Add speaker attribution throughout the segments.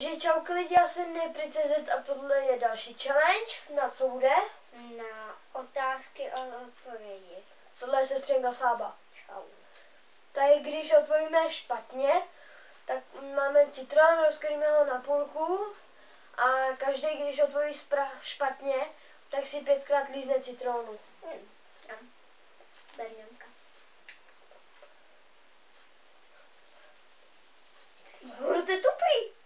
Speaker 1: Takže čauky lidi, já jsem Nepri.cz a tohle je další challenge. Na co bude?
Speaker 2: Na otázky a odpovědi.
Speaker 1: Tohle je sestřenka Sába.
Speaker 2: Čau.
Speaker 1: Tady když odpovíme špatně, tak máme citron, rozkrýme ho na půlku a každý, když odpoví špatně, tak si 5krát lízne citronu.
Speaker 2: Berňanka.
Speaker 1: Hru, to je tupý.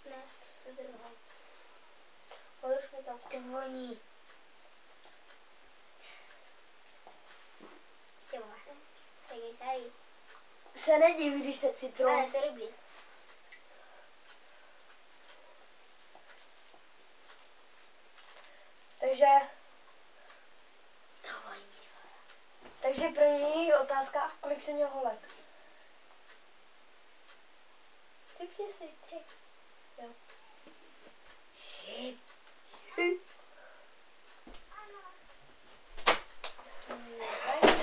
Speaker 2: Ne, to druhá.
Speaker 1: Odruš mi tam.
Speaker 2: To voní. Ty vole. Tak je tady.
Speaker 1: Se nedíví, když to je citron.
Speaker 2: Ale to je dobrý. To voní.
Speaker 1: Takže první otázka, kolik jsi měl holek?
Speaker 2: Typně si 3.
Speaker 1: Jo.
Speaker 2: Shit.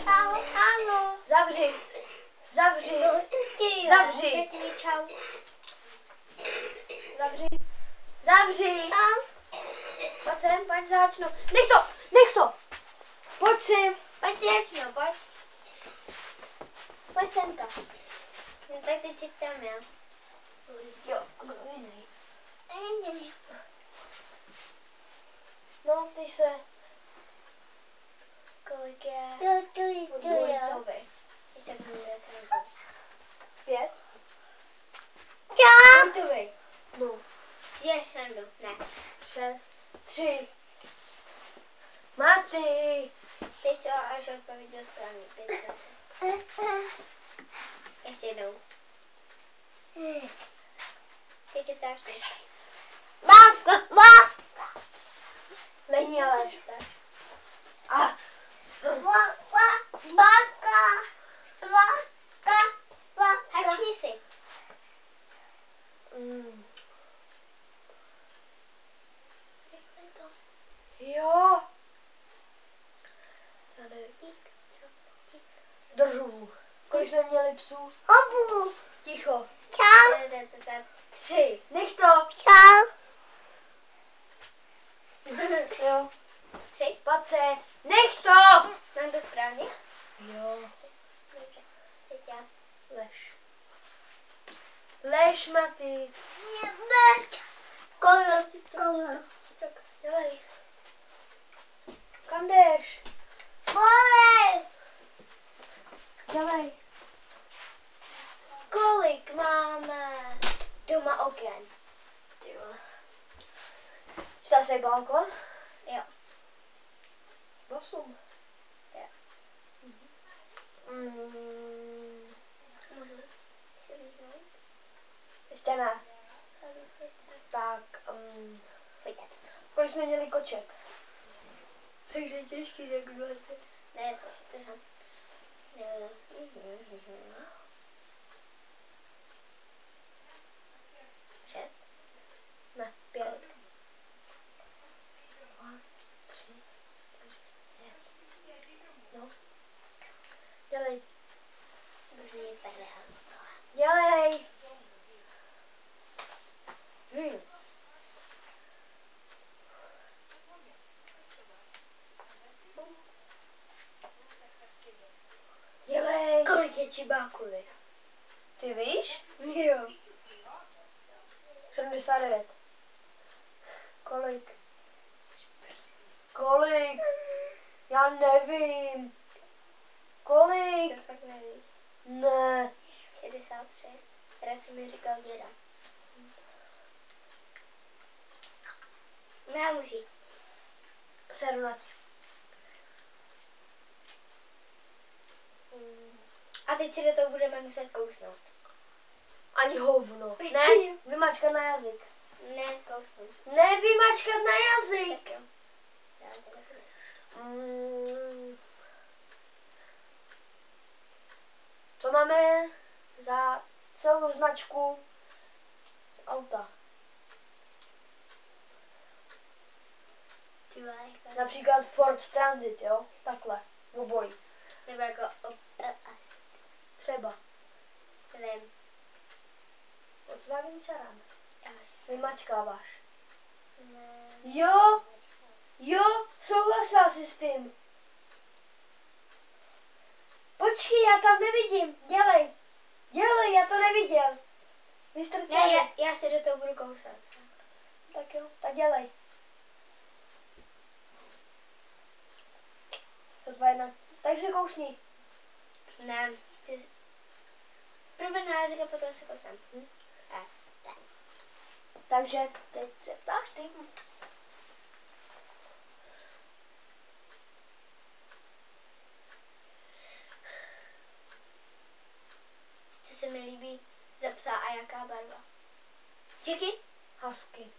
Speaker 2: Halo.
Speaker 1: Zavři. Zavři.
Speaker 2: Zavři.
Speaker 1: Řekni
Speaker 2: čau.
Speaker 1: Zavři. Zavři.
Speaker 2: Čau.
Speaker 1: Pojď sem, pojď začnu. Nech to, nech to. Pojď sem.
Speaker 2: Pojď si začnu, pojď. Pojď semka. No tak teď si tam já.
Speaker 1: Jo, kdo jiný? No, ty se. Kolik je? Dvojitovi.
Speaker 2: Ještě tak můžu dát
Speaker 1: 5?
Speaker 2: Čau.
Speaker 1: Dvojitovi. No.
Speaker 2: Si děláš srandu? Ne.
Speaker 1: 6, 3. Maty.
Speaker 2: Teď co, až odpověděl správně. 5. Ještě jednou. Teď je ptáš ty.
Speaker 1: Není ale. A.
Speaker 2: Hačni si.
Speaker 1: Jo. Tady. Držu. Kolik jsme měli psů?
Speaker 2: Obu.
Speaker 1: Ticho.
Speaker 2: Čau.
Speaker 1: 3. Nech to.
Speaker 2: Čau.
Speaker 1: Jo.
Speaker 2: 3.
Speaker 1: Pojď se. Nech to.
Speaker 2: Mám to správně?
Speaker 1: Jo.
Speaker 2: Dobře. Teď já.
Speaker 1: Lež. Lež, Maty. Tak, dělej. Kam jdeš? Dělej.
Speaker 2: Kolik máme doma oken?
Speaker 1: Ty vole. Čtá se balkon?
Speaker 2: Jo.
Speaker 1: 8.
Speaker 2: Jo. Můžu si líznout?
Speaker 1: Ještě ne. Tak,
Speaker 2: Pojďte.
Speaker 1: kolik jsme měli koček? Takže je těžký, tak 20.
Speaker 2: Ne, to jsem. 6.
Speaker 1: Ne, 5. 2, 3, 4, 5. No. Dělej. Dělej. Dělej.
Speaker 2: Kolik je čibákovi?
Speaker 1: Ty víš?
Speaker 2: Jo.
Speaker 1: 79. Kolik? Kolik? Já nevím. Kolik?
Speaker 2: To fakt nevíš.
Speaker 1: Ne.
Speaker 2: 63. Rád jsem mi říkal děda. Ne, musí.
Speaker 1: 17.
Speaker 2: A teď si do toho budeme muset kousnout.
Speaker 1: Ani hovno. Ne, vymačkat na jazyk.
Speaker 2: Ne, kousnout.
Speaker 1: Ne, vymačkat na jazyk.
Speaker 2: Tak jo. Já to nebudu.
Speaker 1: Co máme za celou značku auta?
Speaker 2: Ty vole,
Speaker 1: Například Ford Transit, jo? Takhle, v obojí. Volkswagen Charan.
Speaker 2: Až.
Speaker 1: Vymačkáváš.
Speaker 2: Ne.
Speaker 1: Jo, jo, souhlasila jsi s tím. Počkej, já tam nevidím. Dělej, já to neviděl. Vystrčený.
Speaker 2: Ne, já si do toho budu kousat.
Speaker 1: Tak jo, tak dělej. Sotva jedna. Tak se kousni.
Speaker 2: Ne, ty jsi... První nálezik a potom se kousám.
Speaker 1: Takže teď se ptáš ty.
Speaker 2: Co se mi líbí za psa a jaká barva? Čeky?
Speaker 1: Husky.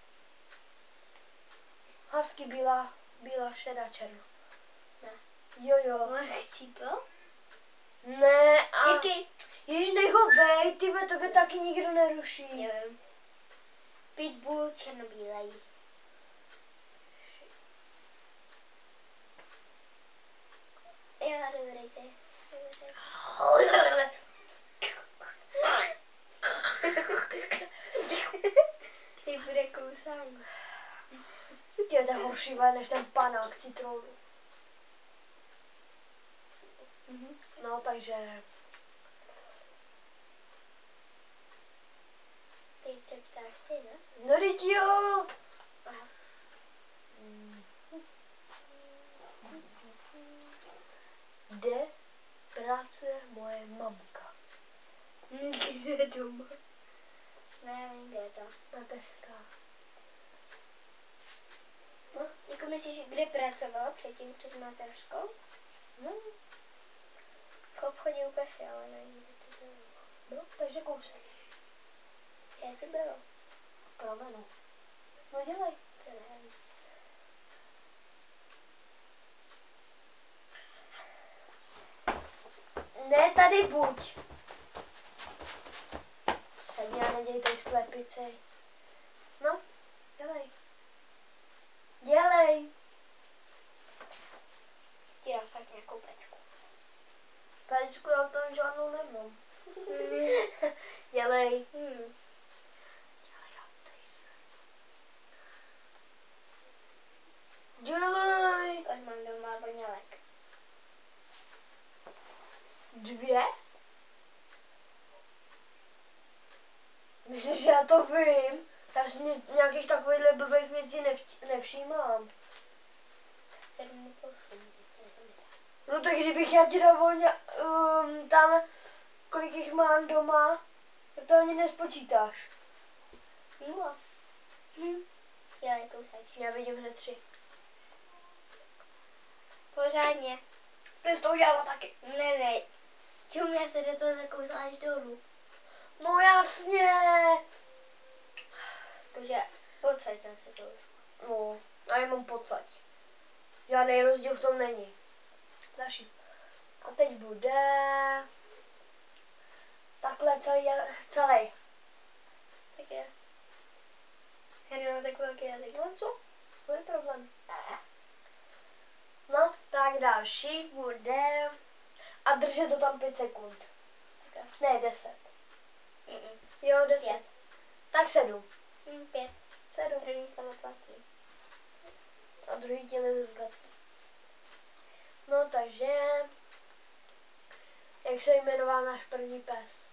Speaker 1: Husky bílá, šedá, černá.
Speaker 2: Ne.
Speaker 1: Jo.
Speaker 2: Chcípl?
Speaker 1: Ne, a...
Speaker 2: Čeky?
Speaker 1: Jež nech ho bej, tybe, to by taky nikdo neruší.
Speaker 2: Nevím. Pitbull černobílej. Jo, dobrý ty. Ty bude kousání.
Speaker 1: Ty je to horší než ten panák citronu. No, takže...
Speaker 2: Teď se ptáš ty, ne?
Speaker 1: No, teď jo.
Speaker 2: Aha.
Speaker 1: Kde pracuje moje mamka?
Speaker 2: Nikde doma. Ne, nevím, kde je to.
Speaker 1: Na teskách.
Speaker 2: No, jako myslíš, kde pracovala předtím před mateřskou?
Speaker 1: No,
Speaker 2: V obchodě u kasy, ale nevím, kde to bylo.
Speaker 1: no, takže kousek.
Speaker 2: Kde to bylo?
Speaker 1: Pramenu. No, dělej.
Speaker 2: To nevím.
Speaker 1: Ne, tady buď. Sedí a neděj tej slepici. No, dělej. Dělej.
Speaker 2: Dělám fakt nějakou pecku.
Speaker 1: Pečku, já v tom žádnou nemám. Dělej. Dělej, já tady se. Dělej.
Speaker 2: Už mám doma voňalek.
Speaker 1: 2? Myslíš, že já to vím? Já si nějakých takovýchhle blbých věcí nevšímám.
Speaker 2: 7 nebo 8, to.
Speaker 1: No tak kdybych já ti dal tam, kolik jich mám doma, tak to ani nespočítáš.
Speaker 2: 0. Dělej kousač.
Speaker 1: Já vidím hned 3.
Speaker 2: Pořádně.
Speaker 1: Ty jsi to udělala taky.
Speaker 2: Ne. Čum, já se do toho zakousla až dolů.
Speaker 1: No jasně.
Speaker 2: Takže pocať jsem se kousla.
Speaker 1: No, a já mám pocať. Žádný rozdíl v tom není. Další. A teď bude takhle celý.
Speaker 2: Tak je. Já nemám tak velký jazyk.
Speaker 1: No co? To je problém. No, tak další bude a držet to tam 5 sekund.
Speaker 2: Tak.
Speaker 1: Ne, 10. Jo, 10.
Speaker 2: 5.
Speaker 1: Tak 7.
Speaker 2: 5.
Speaker 1: 7.
Speaker 2: První slovo platí.
Speaker 1: A druhý ti leze z gatí. No, takže jak se jmenoval náš první pes?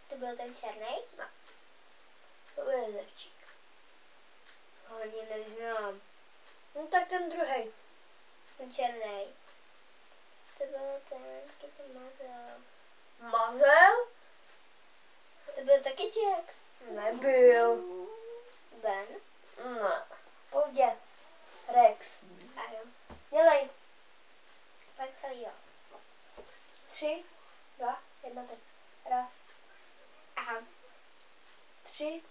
Speaker 2: To byl ten černý?
Speaker 1: Ne. To byl jezevčík.
Speaker 2: Ani neznám.
Speaker 1: No tak ten druhý.
Speaker 2: Ten černý. To byl ten mazel.
Speaker 1: Mazel?
Speaker 2: To byl taky Jack.
Speaker 1: Nebyl.
Speaker 2: Ben.
Speaker 1: Ne. Pozdě. Rex.
Speaker 2: A jo.
Speaker 1: Dělej.
Speaker 2: Pak celý jo.
Speaker 1: 3, 2, 1 teď. Raz.
Speaker 2: Aha.
Speaker 1: 3,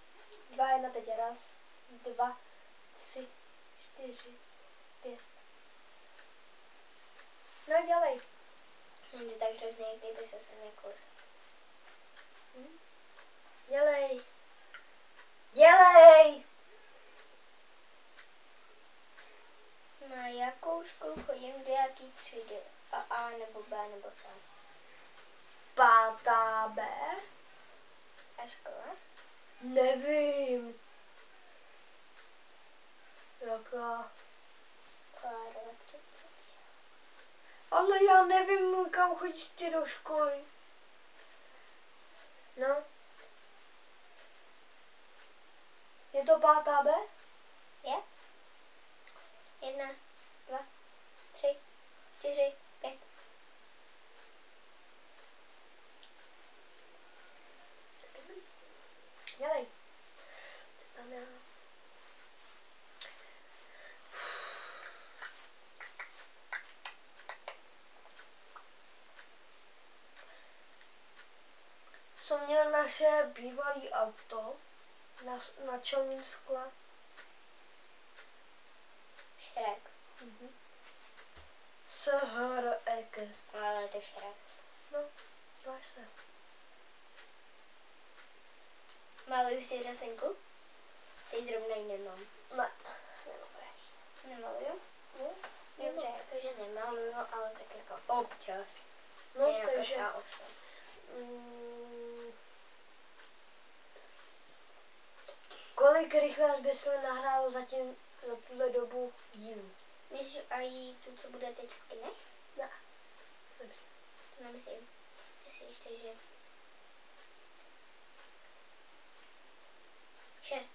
Speaker 1: 2, 1 teď. Raz, 2, 3, 4, 5. No dělej.
Speaker 2: Je to tak hrozně, kdyby se nekousal.
Speaker 1: Dělej. Dělej.
Speaker 2: Na jakou školu chodím, do jaký třídy? A nebo B nebo C?
Speaker 1: 5. B.
Speaker 2: A škola?
Speaker 1: Nevím. Jaká?
Speaker 2: Škola 30.
Speaker 1: Ale já nevím, kam chodíš ty do školy. No. Je to 5. B?
Speaker 2: Je? 1, 2, 3, 4, 5.
Speaker 1: Dělej. Co tam já? Co mělo naše bývalé auto na čelním skle?
Speaker 2: Šrek.
Speaker 1: SHREK.
Speaker 2: Ale to je šrek.
Speaker 1: No, dáš se.
Speaker 2: Maluju si řasenku? Teď zrovna ji nemám.
Speaker 1: Ne.
Speaker 2: Nemaluju?
Speaker 1: No,
Speaker 2: Dobře, jakože nemaluju, ale tak jako občas.
Speaker 1: no
Speaker 2: Nějaká
Speaker 1: takže...
Speaker 2: třeba 8.
Speaker 1: Kolik rychle bys se nahrálo za tuhle dobu dílu?
Speaker 2: Myslíš a jí tu, co bude teď v kinech?
Speaker 1: Ne.
Speaker 2: To nemyslím. Myslíš, takže... 6.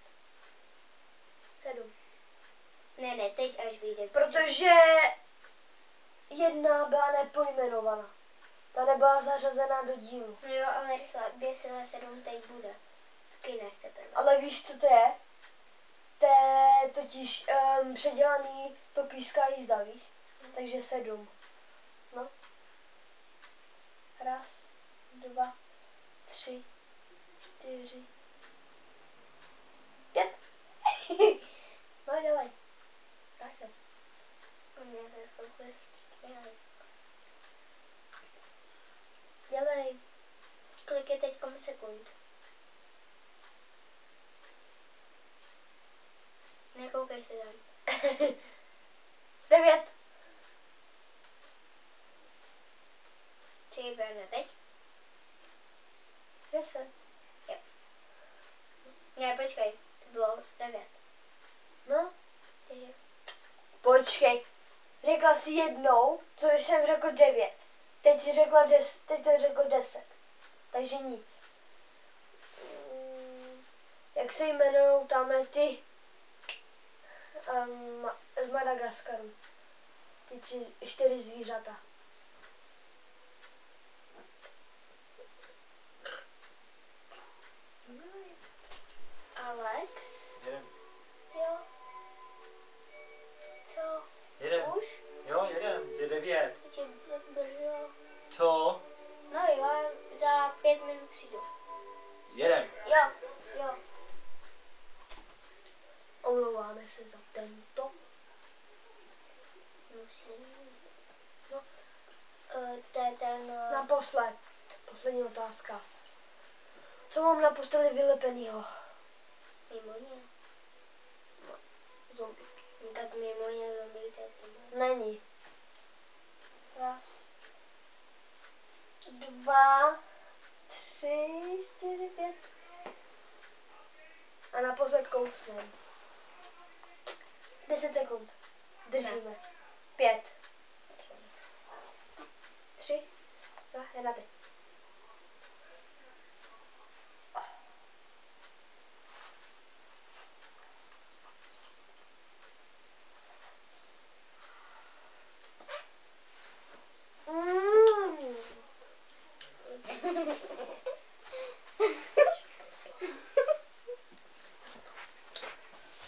Speaker 1: 7.
Speaker 2: Ne, teď až vyjde.
Speaker 1: Protože 1 byla nepojmenovaná. Ta nebyla zařazená do dílu.
Speaker 2: No jo, ale rychle, 2,7 teď bude. V kinech teprve.
Speaker 1: Ale víš, co to je? To je totiž předělaný tokijská jízda, víš? Takže 7. No. 1, 2, 3, 4, 5. No, dělej. Tak se.
Speaker 2: On mě se chvilku stíhá.
Speaker 1: Dělej.
Speaker 2: Kolik je teď sekund? Nekoukej se tam.
Speaker 1: 9.
Speaker 2: 3 Berne teď?
Speaker 1: 10.
Speaker 2: Jo. Ne, počkej, to bylo 9.
Speaker 1: No,
Speaker 2: Takže
Speaker 1: počkej. Řekla jsi jednou, co jsem řekl 9. Teď jsi řekla 10. Teď jsem řekl 10. Takže nic. Jak se jmenují tamhle ty z Madagaskaru? Ty 4 zvířata.
Speaker 2: Alex?
Speaker 3: Jedem.
Speaker 2: Jo. Co?
Speaker 3: Jedem.
Speaker 2: Už?
Speaker 3: Jo, jedem. Je 9.
Speaker 2: Teď je tak brzo.
Speaker 3: Co?
Speaker 2: No jo, za 5 minut přijdu.
Speaker 3: Jedem.
Speaker 2: Jo, jo.
Speaker 1: Omlouváme se za tento.
Speaker 2: Musím.
Speaker 1: No.
Speaker 2: To je ten...
Speaker 1: Naposled. Poslední otázka. Co mám na posteli vylepenýho?
Speaker 2: Mimoně.
Speaker 1: Zombík.
Speaker 2: No tak mimoně zombík, tak to bude.
Speaker 1: Není. 1, 2, 3, 4, 5. A naposled kousnem. 10 sekund. Držíme. 5, 3, 2, 1, teď.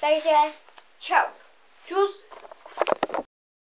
Speaker 2: Takže, čau.
Speaker 1: Čus.